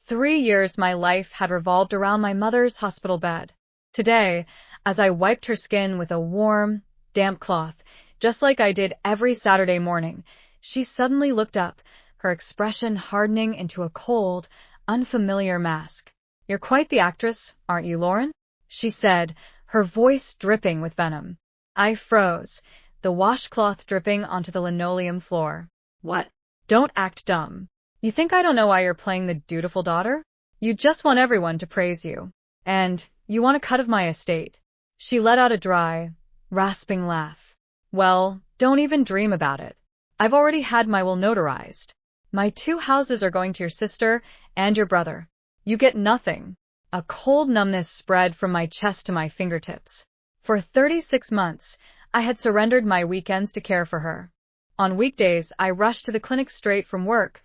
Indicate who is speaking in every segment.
Speaker 1: 3 years my life had revolved around my mother's hospital bed. Today, as I wiped her skin with a warm, damp cloth, just like I did every Saturday morning, she suddenly looked up, her expression hardening into a cold, unfamiliar mask. "You're quite the actress, aren't you, Lauren?" she said, her voice dripping with venom. I froze, the washcloth dripping onto the linoleum floor. "What? Don't act dumb. You think I don't know why you're playing the dutiful daughter? You just want everyone to praise you. And you want a cut of my estate." She let out a dry, rasping laugh. "Well, don't even dream about it. I've already had my will notarized. My 2 houses are going to your sister and your brother. You get nothing." A cold numbness spread from my chest to my fingertips. For 36 months, I had surrendered my weekends to care for her. On weekdays, I rushed to the clinic straight from work,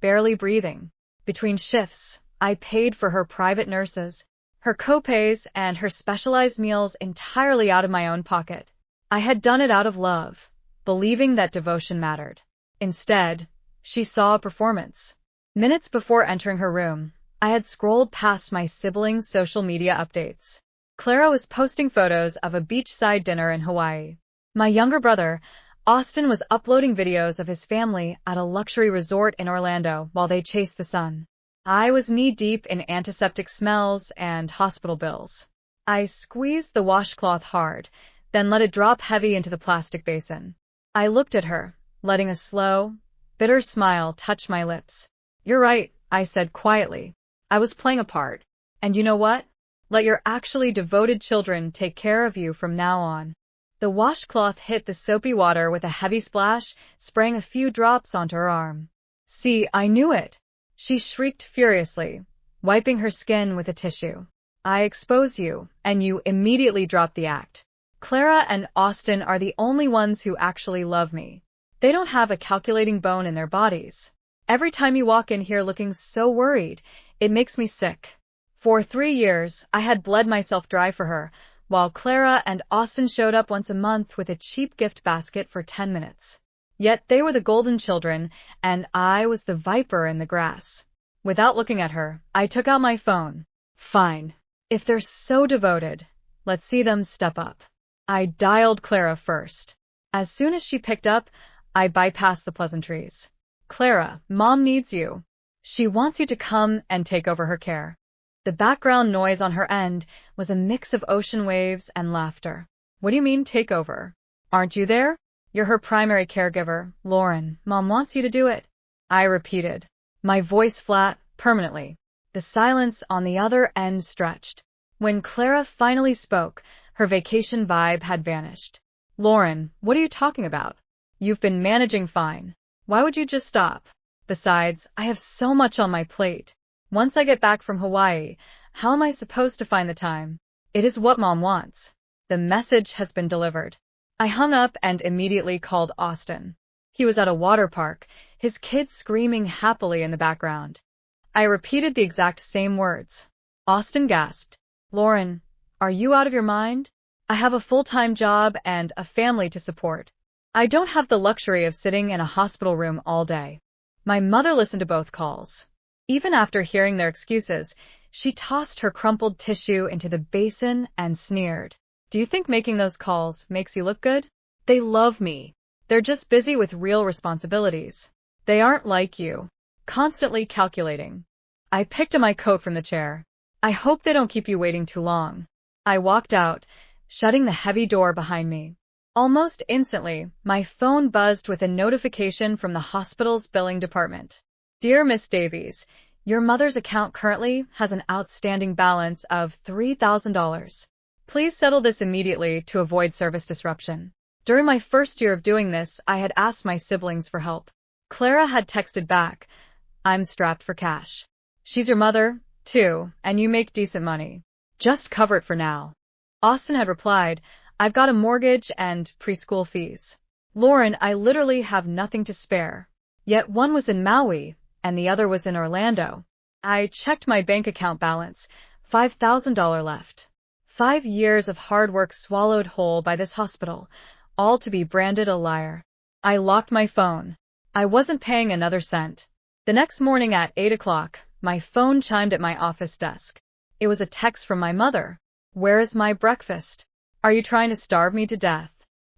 Speaker 1: barely breathing. Between shifts, I paid for her private nurses, her co-pays, and her specialized meals entirely out of my own pocket. I had done it out of love, believing that devotion mattered. Instead, she saw a performance. Minutes before entering her room, I had scrolled past my siblings' social media updates. Clara was posting photos of a beachside dinner in Hawaii. My younger brother, Austin, was uploading videos of his family at a luxury resort in Orlando while they chased the sun. I was knee-deep in antiseptic smells and hospital bills. I squeezed the washcloth hard, then let it drop heavy into the plastic basin. I looked at her, letting a slow, bitter smile touch my lips. "You're right," I said quietly. "I was playing a part. And you know what? Let your actually devoted children take care of you from now on." The washcloth hit the soapy water with a heavy splash, spraying a few drops onto her arm. "See, I knew it!" she shrieked furiously, wiping her skin with a tissue. "I expose you, and you immediately drop the act. Clara and Austin are the only ones who actually love me. They don't have a calculating bone in their bodies. Every time you walk in here looking so worried, it makes me sick." For 3 years, I had bled myself dry for her, while Clara and Austin showed up once a month with a cheap gift basket for 10 minutes. Yet they were the golden children, and I was the viper in the grass. Without looking at her, I took out my phone. Fine. If they're so devoted, let's see them step up. I dialed Clara first. As soon as she picked up, I bypassed the pleasantries. "Clara, Mom needs you. She wants you to come and take over her care." The background noise on her end was a mix of ocean waves and laughter. "What do you mean, take over? Aren't you there? You're her primary caregiver, Lauren. Mom wants you to do it." I repeated, my voice flat, permanently. The silence on the other end stretched. When Clara finally spoke, her vacation vibe had vanished. "Lauren, what are you talking about? You've been managing fine. Why would you just stop? Besides, I have so much on my plate. Once I get back from Hawaii, how am I supposed to find the time? It is what Mom wants." The message has been delivered. I hung up and immediately called Austin. He was at a water park, his kids screaming happily in the background. I repeated the exact same words. Austin gasped. "Lauren, are you out of your mind? I have a full-time job and a family to support. I don't have the luxury of sitting in a hospital room all day." My mother listened to both calls. Even after hearing their excuses, she tossed her crumpled tissue into the basin and sneered. "Do you think making those calls makes you look good? They love me. They're just busy with real responsibilities. They aren't like you, constantly calculating." I picked up my coat from the chair. "I hope they don't keep you waiting too long." I walked out, shutting the heavy door behind me. Almost instantly, my phone buzzed with a notification from the hospital's billing department. "Dear Miss Davies, your mother's account currently has an outstanding balance of $3,000. Please settle this immediately to avoid service disruption." During my first year of doing this, I had asked my siblings for help. Clara had texted back, "I'm strapped for cash. She's your mother, too, and you make decent money. Just cover it for now." Austin had replied, "I've got a mortgage and preschool fees. Lauren, I literally have nothing to spare." Yet one was in Maui, and the other was in Orlando. I checked my bank account balance, $5,000 left. 5 years of hard work swallowed whole by this hospital, all to be branded a liar. I locked my phone. I wasn't paying another cent. The next morning at 8 o'clock, My phone chimed at my office desk. It was a text from my mother. Where is my breakfast? Are you trying to starve me to death?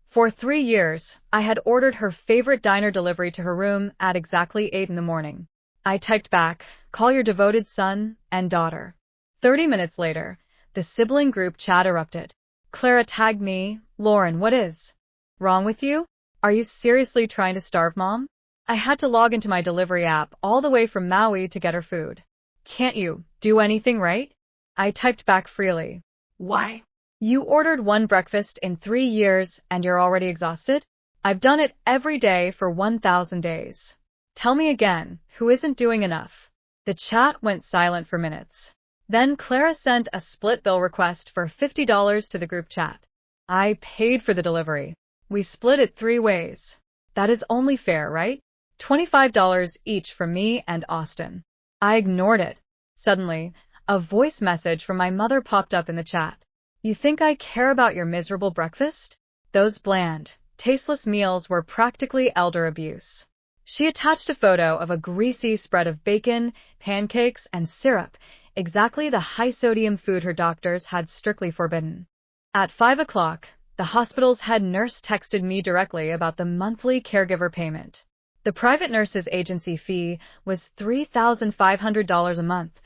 Speaker 1: For 3 years, I had ordered her favorite diner delivery to her room at exactly 8 in the morning. I typed back, call your devoted son and daughter. 30 minutes later, the sibling group chat erupted. Clara tagged me, Lauren, what is wrong with you? Are you seriously trying to starve Mom? I had to log into my delivery app all the way from Maui to get her food. Can't you do anything right? I typed back freely. Why? You ordered one breakfast in 3 years and you're already exhausted? I've done it every day for 1,000 days. Tell me again, who isn't doing enough? The chat went silent for minutes. Then Clara sent a split bill request for $50 to the group chat. I paid for the delivery. We split it 3 ways. That is only fair, right? $25 each from me and Austin. I ignored it. Suddenly, a voice message from my mother popped up in the chat. You think I care about your miserable breakfast? Those bland, tasteless meals were practically elder abuse. She attached a photo of a greasy spread of bacon, pancakes, and syrup, exactly the high-sodium food her doctors had strictly forbidden. At 5 o'clock, the hospital's head nurse texted me directly about the monthly caregiver payment. The private nurse's agency fee was $3,500 a month,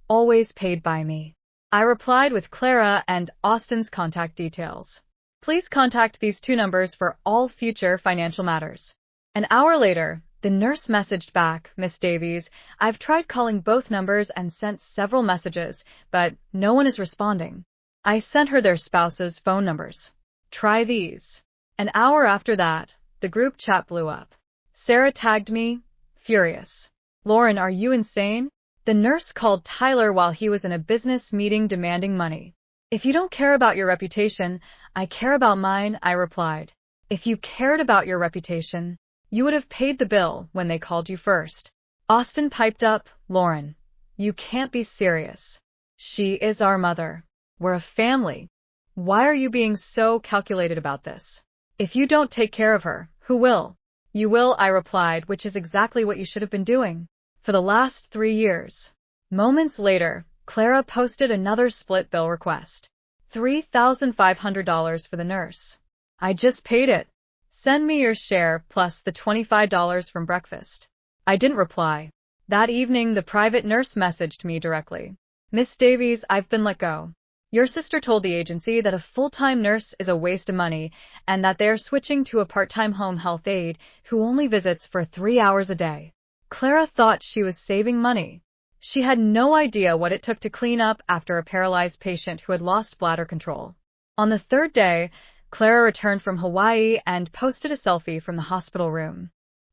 Speaker 1: always paid by me. I replied with Clara and Austin's contact details. Please contact these 2 numbers for all future financial matters. An hour later, the nurse messaged back, Miss Davies, I've tried calling both numbers and sent several messages, but no one is responding. I sent her their spouses' phone numbers. Try these. An hour after that, the group chat blew up. Sarah tagged me, furious. Lauren, are you insane? The nurse called Tyler while he was in a business meeting demanding money. If you don't care about your reputation, I care about mine, I replied. If you cared about your reputation, you would have paid the bill when they called you first. Austin piped up, Lauren, you can't be serious. She is our mother. We're a family. Why are you being so calculated about this? If you don't take care of her, who will? You will, I replied, which is exactly what you should have been doing for the last 3 years. Moments later, Clara posted another split bill request. $3,500 for the nurse. I just paid it. Send me your share plus the $25 from breakfast. I didn't reply. That evening, the private nurse messaged me directly. Miss Davies, I've been let go. Your sister told the agency that a full-time nurse is a waste of money and that they are switching to a part-time home health aide who only visits for 3 hours a day. Clara thought she was saving money. She had no idea what it took to clean up after a paralyzed patient who had lost bladder control. On the 3rd day, Clara returned from Hawaii and posted a selfie from the hospital room.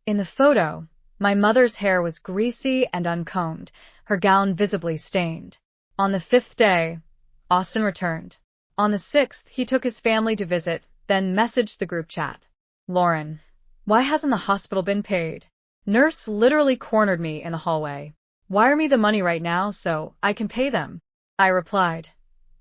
Speaker 1: In the photo, my mother's hair was greasy and uncombed, her gown visibly stained. On the 5th day, Austin returned. On the 6th, he took his family to visit, then messaged the group chat. Lauren, why hasn't the hospital been paid? Nurse literally cornered me in the hallway. Wire me the money right now so I can pay them. I replied.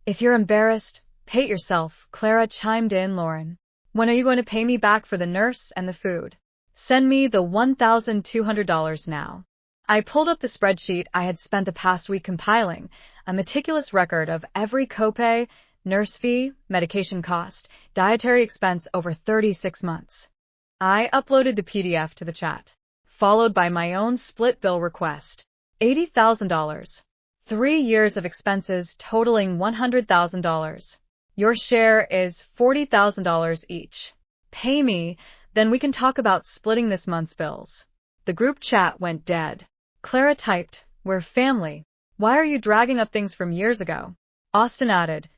Speaker 1: If you're embarrassed, pay it yourself, Clara chimed in. Lauren, when are you going to pay me back for the nurse and the food? Send me the $1,200 now. I pulled up the spreadsheet I had spent the past week compiling, a meticulous record of every copay, nurse fee, medication cost, dietary expense over 36 months. I uploaded the PDF to the chat, followed by my own split bill request. $80,000. 3 years of expenses totaling $100,000. Your share is $40,000 each. Pay me, then we can talk about splitting this month's bills. The group chat went dead. Clara typed, we're family. Why are you dragging up things from years ago? Austin added,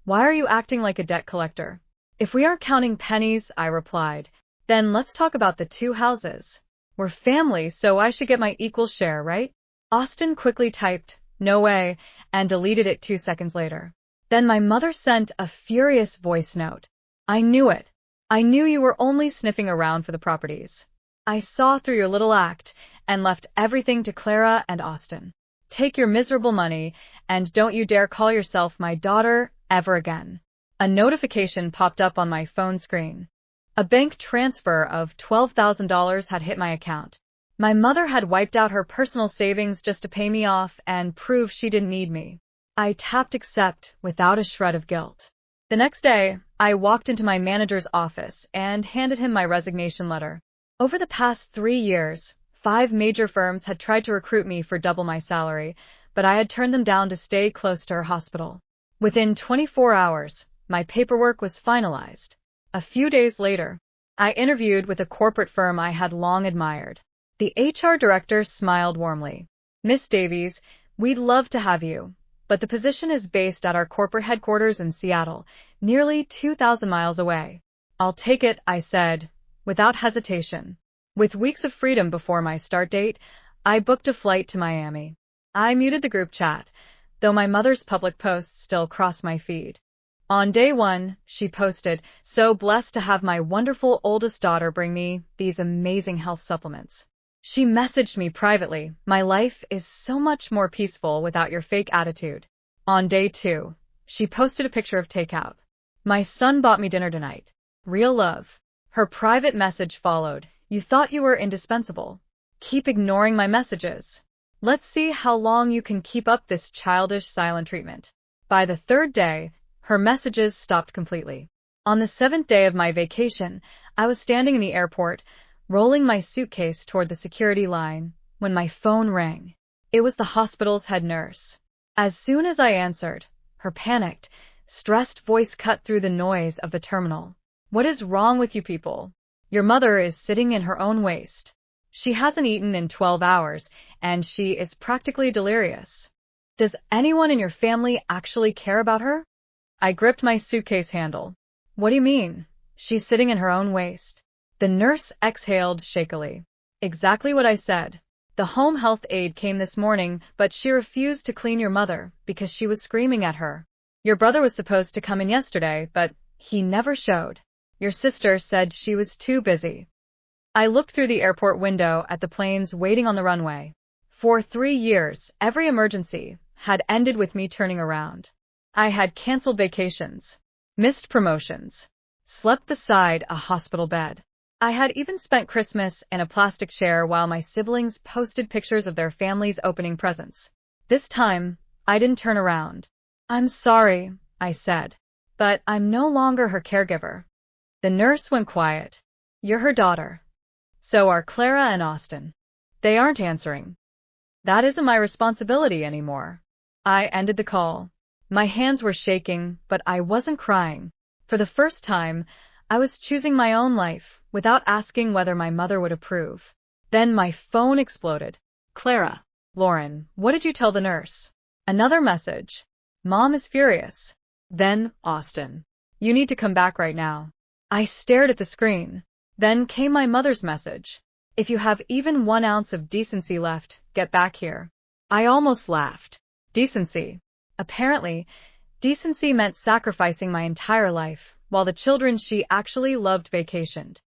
Speaker 1: why are you acting like a debt collector? If we aren't counting pennies, I replied, then let's talk about the 2 houses. We're family, so I should get my equal share, right? Austin quickly typed, no way, and deleted it 2 seconds later. Then my mother sent a furious voice note. I knew it. I knew you were only sniffing around for the properties. I saw through your little act and left everything to Clara and Austin. Take your miserable money, and don't you dare call yourself my daughter ever again. A notification popped up on my phone screen. A bank transfer of $12,000 had hit my account. My mother had wiped out her personal savings just to pay me off and prove she didn't need me. I tapped accept without a shred of guilt. The next day, I walked into my manager's office and handed him my resignation letter. Over the past 3 years, 5 major firms had tried to recruit me for double my salary, but I had turned them down to stay close to her hospital. Within 24 hours, my paperwork was finalized. A few days later, I interviewed with a corporate firm I had long admired. The HR director smiled warmly. "Miss Davies, we'd love to have you, but the position is based at our corporate headquarters in Seattle, nearly 2,000 miles away." "I'll take it," I said, without hesitation. With weeks of freedom before my start date, I booked a flight to Miami. I muted the group chat, though my mother's public posts still crossed my feed. On day 1, she posted, "So blessed to have my wonderful oldest daughter bring me these amazing health supplements." She messaged me privately, "My life is so much more peaceful without your fake attitude." On day 2, she posted a picture of takeout. "My son bought me dinner tonight. Real love." Her private message followed, "You thought you were indispensable. Keep ignoring my messages. Let's see how long you can keep up this childish silent treatment." By the 3rd day, her messages stopped completely. On the 7th day of my vacation, I was standing in the airport, rolling my suitcase toward the security line, when my phone rang. It was the hospital's head nurse. As soon as I answered, her panicked, stressed voice cut through the noise of the terminal. "What is wrong with you people? Your mother is sitting in her own waste. She hasn't eaten in 12 hours, and she is practically delirious. Does anyone in your family actually care about her?" I gripped my suitcase handle. "What do you mean? She's sitting in her own waste." The nurse exhaled shakily. "Exactly what I said. The home health aide came this morning, but she refused to clean your mother because she was screaming at her. Your brother was supposed to come in yesterday, but he never showed. Your sister said she was too busy." I looked through the airport window at the planes waiting on the runway. For 3 years, every emergency had ended with me turning around. I had canceled vacations, missed promotions, slept beside a hospital bed. I had even spent Christmas in a plastic chair while my siblings posted pictures of their families opening presents. This time, I didn't turn around. "I'm sorry," I said, "but I'm no longer her caregiver." The nurse went quiet. "You're her daughter. So are Clara and Austin. They aren't answering. That isn't my responsibility anymore." I ended the call. My hands were shaking, but I wasn't crying. For the first time, I was choosing my own life, without asking whether my mother would approve. Then my phone exploded. "Clara, Lauren, what did you tell the nurse?" Another message. "Mom is furious." Then Austin. "You need to come back right now." I stared at the screen. Then came my mother's message. "If you have even 1 ounce of decency left, get back here." I almost laughed. Decency. Apparently, decency meant sacrificing my entire life, while the children she actually loved vacationed.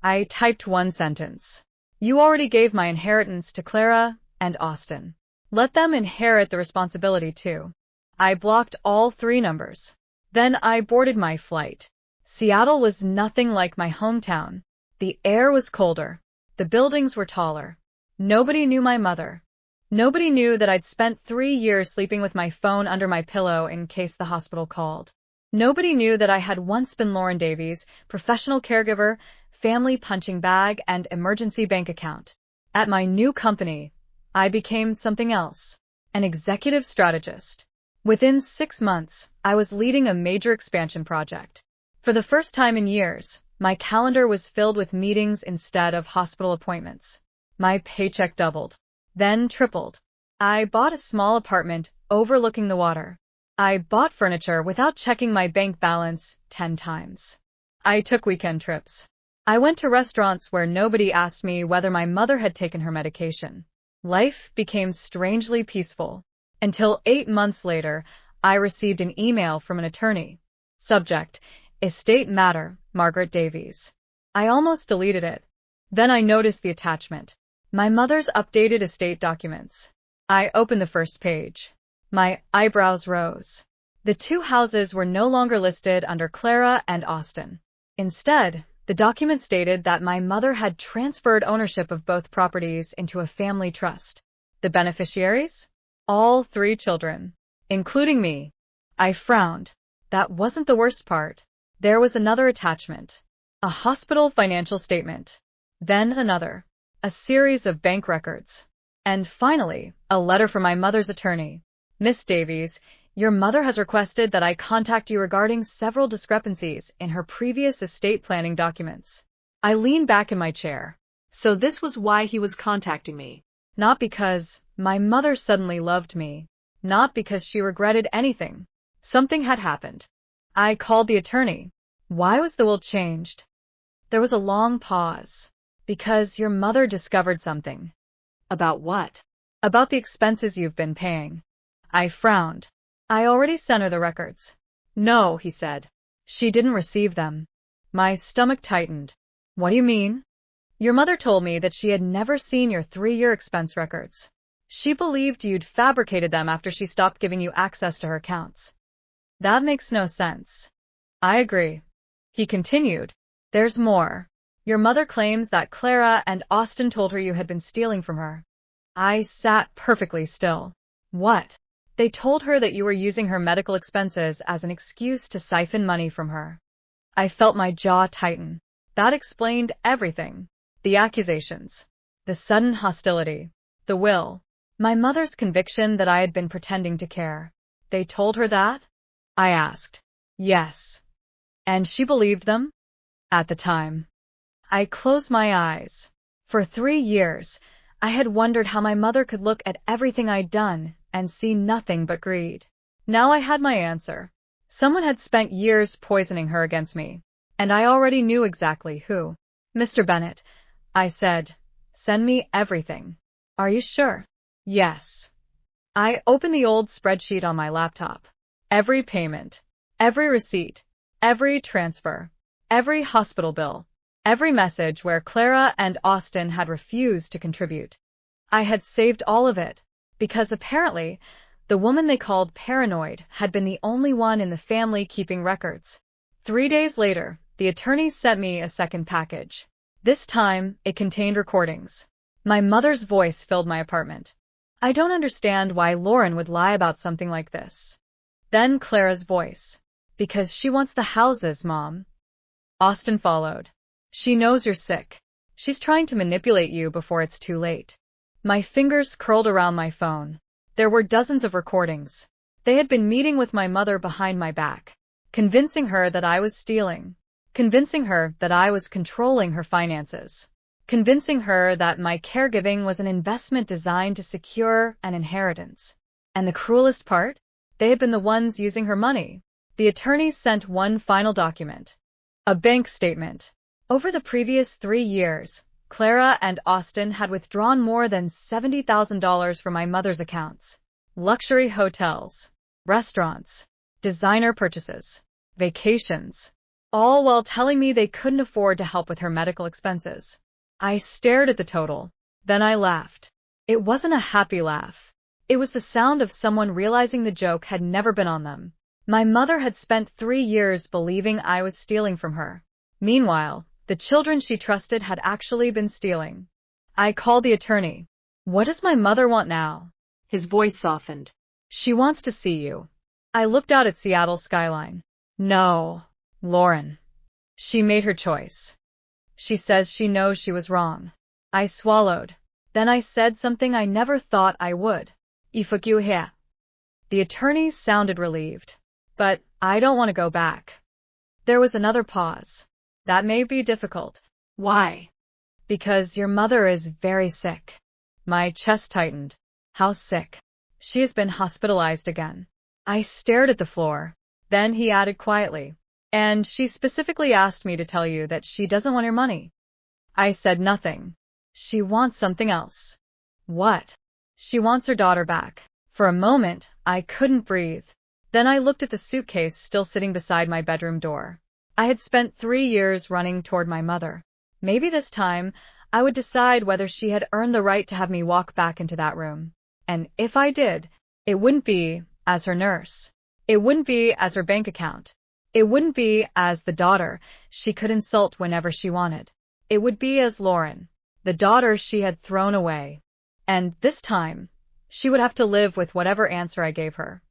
Speaker 1: I typed 1 sentence. "You already gave my inheritance to Clara and Austin. Let them inherit the responsibility too." I blocked all 3 numbers. Then I boarded my flight. Seattle was nothing like my hometown. The air was colder. The buildings were taller. Nobody knew my mother. Nobody knew that I'd spent 3 years sleeping with my phone under my pillow in case the hospital called. Nobody knew that I had once been Lauren Davies, professional caregiver, family punching bag, and emergency bank account. At my new company, I became something else, an executive strategist. Within 6 months, I was leading a major expansion project. For the first time in years, my calendar was filled with meetings instead of hospital appointments. My paycheck doubled, then tripled. I bought a small apartment overlooking the water. I bought furniture without checking my bank balance 10 times. I took weekend trips. I went to restaurants where nobody asked me whether my mother had taken her medication. Life became strangely peaceful. Until 8 months later, I received an email from an attorney. Subject: Estate Matter, Margaret Davies. I almost deleted it. Then I noticed the attachment. My mother's updated estate documents. I opened the first page. My eyebrows rose. The 2 houses were no longer listed under Clara and Austin. Instead, The document stated that my mother had transferred ownership of both properties into a family trust. The beneficiaries? All 3 children, including me. I frowned. That wasn't the worst part. There was another attachment. A hospital financial statement. Then another. A series of bank records. And finally, a letter from my mother's attorney. Miss Davies, your mother has requested that I contact you regarding several discrepancies in her previous estate planning documents. I leaned back in my chair.
Speaker 2: So this was why he was contacting me.
Speaker 1: Not because my mother suddenly loved me. Not because she regretted anything. Something had happened. I called the attorney. Why was the will changed? There was a long pause. Because your mother discovered something.
Speaker 2: About what?
Speaker 1: About the expenses you've been paying. I frowned. I already sent her the records.
Speaker 2: No, he said.
Speaker 1: She didn't receive them. My stomach tightened. What do you mean? Your mother told me that she had never seen your 3-year expense records. She believed you'd fabricated them after she stopped giving you access to her accounts. That makes no sense. I agree. He continued. There's more. Your mother claims that Clara and Austin told her you had been stealing from her. I sat perfectly still. What? They told her that you were using her medical expenses as an excuse to siphon money from her. I felt my jaw tighten. That explained everything. The accusations. The sudden hostility. The will. My mother's conviction that I had been pretending to care. They told her that? I asked. Yes. And she believed them? At the time. I closed my eyes. For 3 years, I had wondered how my mother could look at everything I'd done and see nothing but greed. Now I had my answer. Someone had spent years poisoning her against me, and I already knew exactly who. Mr. Bennett, I said, send me everything. Are you sure? Yes. I opened the old spreadsheet on my laptop. Every payment, every receipt, every transfer, every hospital bill, every message where Clara and Austin had refused to contribute. I had saved all of it, because apparently, the woman they called paranoid had been the only one in the family keeping records. 3 days later, the attorney sent me a second package. This time, it contained recordings. My mother's voice filled my apartment. I don't understand why Lauren would lie about something like this. Then Clara's voice. Because she wants the houses, Mom. Austin followed. She knows you're sick. She's trying to manipulate you before it's too late. My fingers curled around my phone. There were dozens of recordings. They had been meeting with my mother behind my back, convincing her that I was stealing, convincing her that I was controlling her finances, convincing her that my caregiving was an investment designed to secure an inheritance. And the cruelest part? They had been the ones using her money. The attorney sent one final document. A bank statement. Over the previous 3 years, Clara and Austin had withdrawn more than $70,000 from my mother's accounts. Luxury hotels, restaurants, designer purchases, vacations, all while telling me they couldn't afford to help with her medical expenses. I stared at the total. Then I laughed. It wasn't a happy laugh. It was the sound of someone realizing the joke had never been on them. My mother had spent 3 years believing I was stealing from her. Meanwhile, the children she trusted had actually been stealing. I called the attorney. What does my mother want now?
Speaker 2: His voice softened.
Speaker 1: She wants to see you. I looked out at Seattle's skyline. No, Lauren. She made her choice. She says she knows she was wrong. I swallowed. Then I said something I never thought I would. If you here. The attorney sounded relieved. But I don't want to go back. There was another pause. That may be difficult.
Speaker 2: Why?
Speaker 1: Because your mother is very sick. My chest tightened. How sick? She has been hospitalized again. I stared at the floor. Then he added quietly. And she specifically asked me to tell you that she doesn't want your money. I said nothing. She wants something else. What? She wants her daughter back. For a moment, I couldn't breathe. Then I looked at the suitcase still sitting beside my bedroom door. I had spent 3 years running toward my mother. Maybe this time, I would decide whether she had earned the right to have me walk back into that room. And if I did, it wouldn't be as her nurse. It wouldn't be as her bank account. It wouldn't be as the daughter she could insult whenever she wanted. It would be as Lauren, the daughter she had thrown away. And this time, she would have to live with whatever answer I gave her.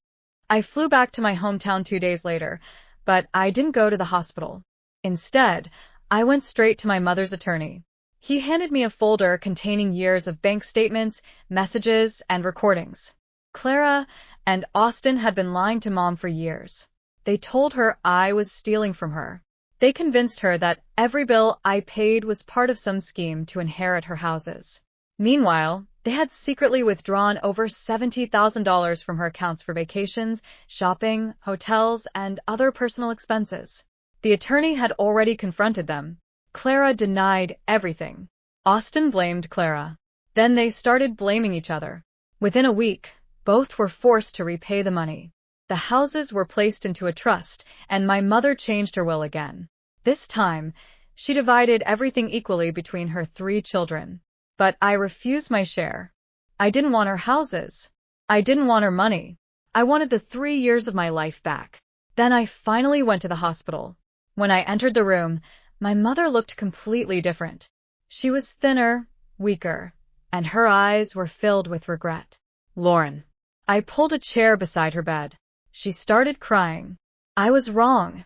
Speaker 1: I flew back to my hometown 2 days later, but I didn't go to the hospital. Instead, I went straight to my mother's attorney. He handed me a folder containing years of bank statements, messages, and recordings. Clara and Austin had been lying to Mom for years. They told her I was stealing from her. They convinced her that every bill I paid was part of some scheme to inherit her houses. Meanwhile, they had secretly withdrawn over $70,000 from her accounts for vacations, shopping, hotels, and other personal expenses. The attorney had already confronted them. Clara denied everything. Austin blamed Clara. Then they started blaming each other. Within a week, both were forced to repay the money. The houses were placed into a trust, and my mother changed her will again. This time, she divided everything equally between her 3 children. But I refused my share. I didn't want her houses. I didn't want her money. I wanted the 3 years of my life back. Then I finally went to the hospital. When I entered the room, my mother looked completely different. She was thinner, weaker, and her eyes were filled with regret. Lauren. I pulled a chair beside her bed. She started crying. I was wrong.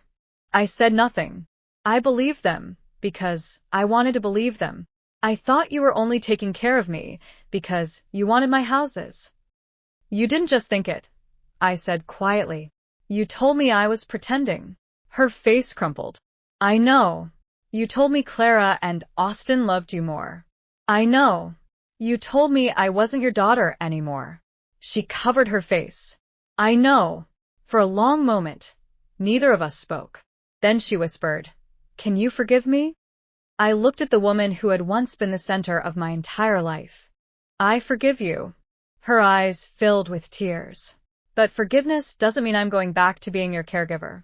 Speaker 1: I said nothing. I believed them, because I wanted to believe them. I thought you were only taking care of me, because you wanted my houses. You didn't just think it, I said quietly. You told me I was pretending. Her face crumpled. I know. You told me Clara and Austin loved you more. I know. You told me I wasn't your daughter anymore. She covered her face. I know. For a long moment, neither of us spoke. Then she whispered, "Can you forgive me?" I looked at the woman who had once been the center of my entire life. I forgive you. Her eyes filled with tears. But forgiveness doesn't mean I'm going back to being your caregiver.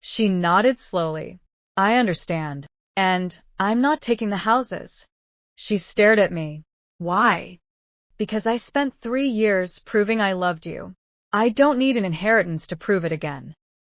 Speaker 1: She nodded slowly. I understand. And I'm not taking the houses. She stared at me. Why? Because I spent 3 years proving I loved you. I don't need an inheritance to prove it again.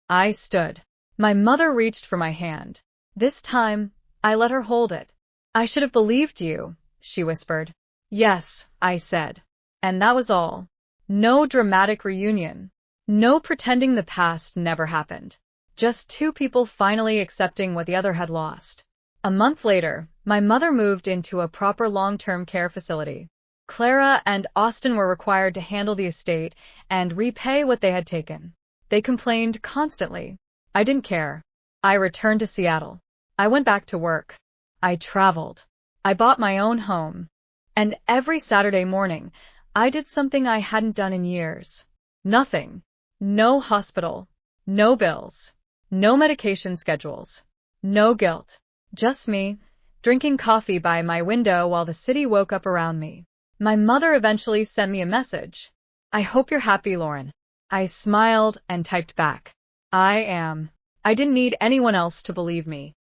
Speaker 1: I stood. My mother reached for my hand. This time, I let her hold it. I should have believed you, she whispered. Yes, I said. And that was all. No dramatic reunion. No pretending the past never happened. Just 2 people finally accepting what the other had lost. A month later, my mother moved into a proper long-term care facility. Clara and Austin were required to handle the estate and repay what they had taken. They complained constantly. I didn't care. I returned to Seattle. I went back to work. I traveled. I bought my own home. And every Saturday morning, I did something I hadn't done in years. Nothing. No hospital. No bills. No medication schedules. No guilt. Just me, drinking coffee by my window while the city woke up around me. My mother eventually sent me a message. I hope you're happy, Lauren. I smiled and typed back. I am. I didn't need anyone else to believe me.